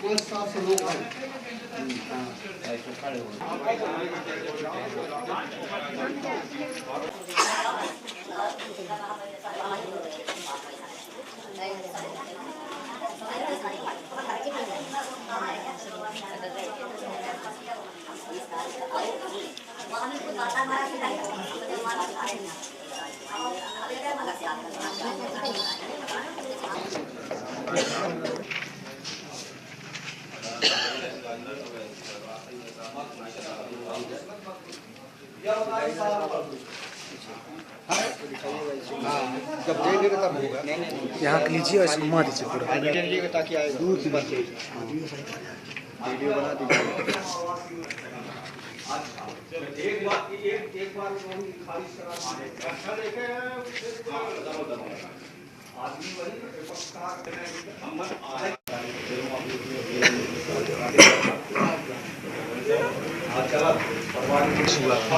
500 लोग हैं। जब देंगे तब होगा। यहाँ लीजिए और इसको घुमा दीजिए पूरा लीजिएगा ताकि आए दूर की बात वीडियो बना दीजिए। एक बार खारिज करा आदमी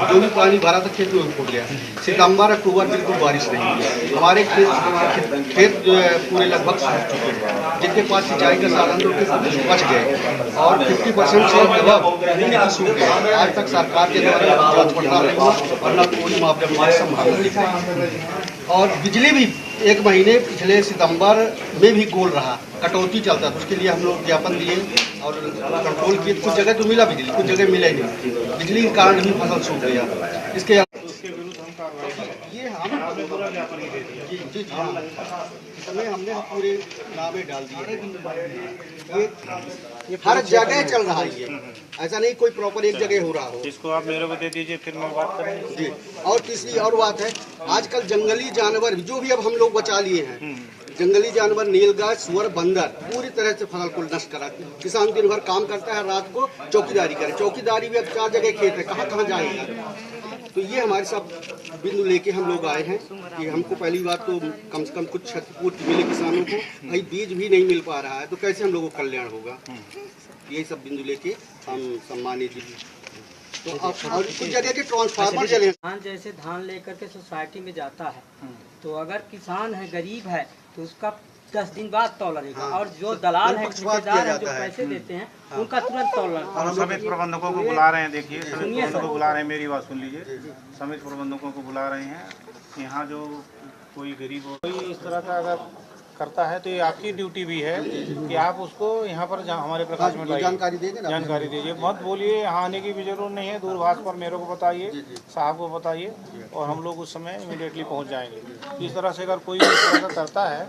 जो भी पानी भरा था खेत में फूट गया। सितंबर अक्टूबर बिल्कुल बारिश नहीं हुई। हमारे खेत जो है पूरे लगभग सूख चुके हैं। जिनके पास सिंचाई का साधन तो बच गए और 50% से लगभग सूख गए। आज तक सरकार के द्वारा जांच पड़ताल नहीं हुआ और न कोई मुआवजा संभावना दिख रही। और बिजली भी 1 महीने पिछले सितंबर में भी गोल रहा, कटौती चलता था। उसके लिए हम लोग ज्ञापन दिए और कंट्रोल किए। कुछ जगह तो मिला बिजली, कुछ जगह मिला ही नहीं। बिजली के कारण भी फसल सूख गया। इसके विरुद्ध हम कार्रवाई ये हम जी जी जी समय हमने पूरे नामे डाल दिए। ये हर जगह चल रहा है ये, ऐसा नहीं कोई प्रॉपर एक जगह हो रहा हो। इसको आप मेरे को दे दीजिए, फिर मैं बात करेंगे जी। और तीसरी और बात है, आजकल जंगली जानवर जो भी अब हम लोग बचा लिए हैं, जंगली जानवर नीलगाय, सुअर, बंदर पूरी तरह से फसल को नष्ट करा। किसान दिन भर काम करता है, रात को चौकीदारी करे। चौकीदारी भी अब 4 जगह खेत है, कहाँ कहाँ जाएगा। तो ये हमारे साथ बिंदु लेके हम लोग आए हैं कि हमको पहली बात तो कम से कम कुछ क्षतिपूर्ति मिले किसानों को। भाई बीज भी नहीं मिल पा रहा है तो कैसे हम लोगों को कल्याण होगा। यही सब बिंदु लेके हम सम्मानित तो और कुछ जगह के ट्रांसफार्मर चले। धान जैसे धान लेकर के सोसाइटी में जाता है तो अगर किसान है, गरीब है, तो उसका 10 दिन बाद तौल रहेगा। और जो दलाल है, ठेकेदार है, जो पैसे देते हैं उनका तुरंत तौल। हम समित प्रबंधकों को बुला रहे हैं। देखिए, समित प्रबंधकों को बुला रहे हैं, मेरी बात सुन लीजिए। समित प्रबंधकों को बुला रहे हैं। यहाँ जो कोई गरीब हो, कोई इस तरह का अगर करता है तो ये आपकी ड्यूटी भी है कि आप उसको यहाँ पर हमारे प्रकाश में जानकारी दीजिए। मत बोलिए यहाँ आने की भी जरूरत नहीं है। दूरभाष पर मेरे को बताइए, साहब को बताइए और हम लोग उस समय इमीडिएटली पहुँच जाएंगे। इस तरह से अगर कोई इस तरह का करता है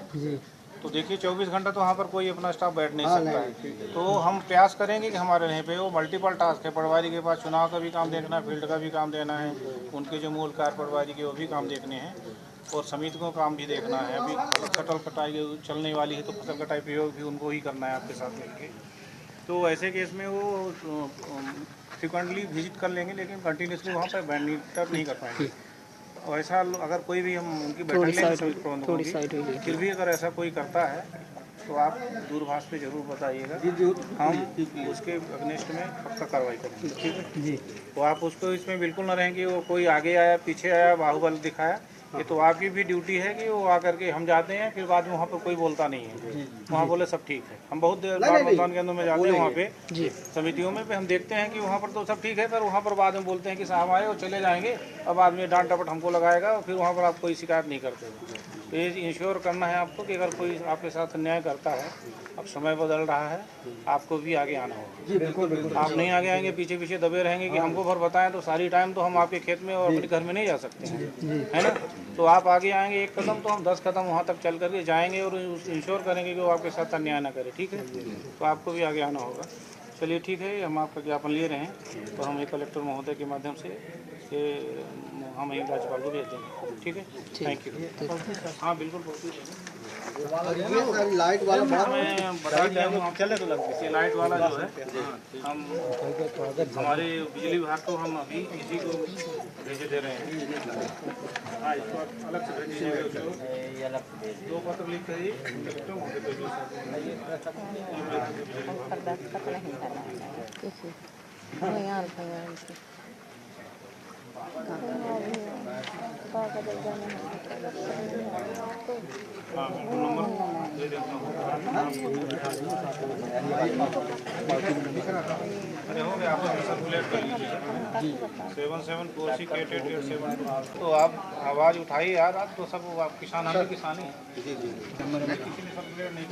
तो देखिए 24 घंटा तो वहाँ पर कोई अपना स्टाफ बैठ नहीं सकता है। तो हम प्रयास करेंगे कि हमारे यहाँ पे वो मल्टीपल टास्क है। पटवारी के पास चुनाव का भी काम देखना है, फील्ड का भी काम देना है, उनके जो मूल कार्य पटवारी के वो भी काम देखने हैं और समिति को काम भी देखना है। अभी फसल कटाई चलने वाली है तो फसल कटाई प्रयोग भी उनको ही करना है आपके साथ मिलकर। तो ऐसे केस में वो फ्रिक्वेंटली विजिट कर लेंगे, लेकिन कंटिन्यूसली वहाँ पर मॉनिटर नहीं कर पाएंगे। और ऐसा अगर कोई भी हम उनकी बैठक लेंगे समिति प्रबंधकों की, फिर भी अगर ऐसा कोई करता है तो आप दूरभाष पे जरूर बताइएगा, हम उसके अगेंस्ट में पक्का कार्रवाई करेंगे। ठीक है जी। तो आप उसको इसमें बिल्कुल न रहेंगे वो कोई आगे आया, पीछे आया, बाहुबल दिखाया। ये तो आपकी भी ड्यूटी है कि वो आकर के हम जाते हैं, फिर बाद में वहाँ पर कोई बोलता नहीं है। वहाँ बोले सब ठीक है। हम बहुत देर बाद मतदान केंद्र में जाते हैं, वहाँ पे समितियों में हम देखते हैं कि वहाँ पर तो सब ठीक है, पर वहाँ पर बाद में बोलते हैं कि साहब आए और चले जाएंगे, अब आदमी डांट डपट हमको लगाएगा और फिर वहाँ पर आप कोई शिकायत नहीं करते। तो ये इंश्योर करना है आपको कि अगर कोई आपके साथ अन्याय करता है, अब समय बदल रहा है, आपको भी आगे आना होगा। आप नहीं आगे आएंगे, पीछे पीछे दबे रहेंगे कि हमको भर बताएं, तो सारी टाइम तो हम आपके खेत में और अपने घर में नहीं जा सकते हैं, है ना। तो आप आगे आएंगे 1 कदम तो हम 10 कदम वहाँ तक चल करके जाएंगे और इंश्योर करेंगे कि वो आपके साथ अन्याय ना करे। ठीक है, तो आपको भी आगे आना होगा। चलिए ठीक है, हम आपका ज्ञापन ले रहे हैं और हम एक कलेक्टर महोदय के माध्यम से हम एक राज्यपाल को भेज देंगे। ठीक है, थैंक यू। हाँ बिल्कुल, और ये सर लाइट वाला चले तो लगती है लाइट वाला जो है, हम हमारे बिजली विभाग को हम अभी इसी को भेज दे रहे हैं। हाँ, इसको अलग से भेज दीजिएगा, 2 पत्र लिख कर हाँ बिल्कुल नंबर दे देता हूँ। अरे हो गया, आप सर्कुलेट कर लीजिए 7746888872। तो आप आवाज़ उठाइए यार, आप तो सब आप किसान, हम भी किसान ही हैं। किसी ने सर्कुलेट नहीं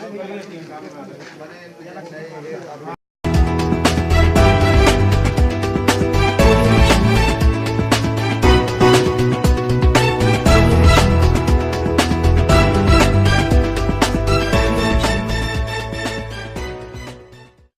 किया।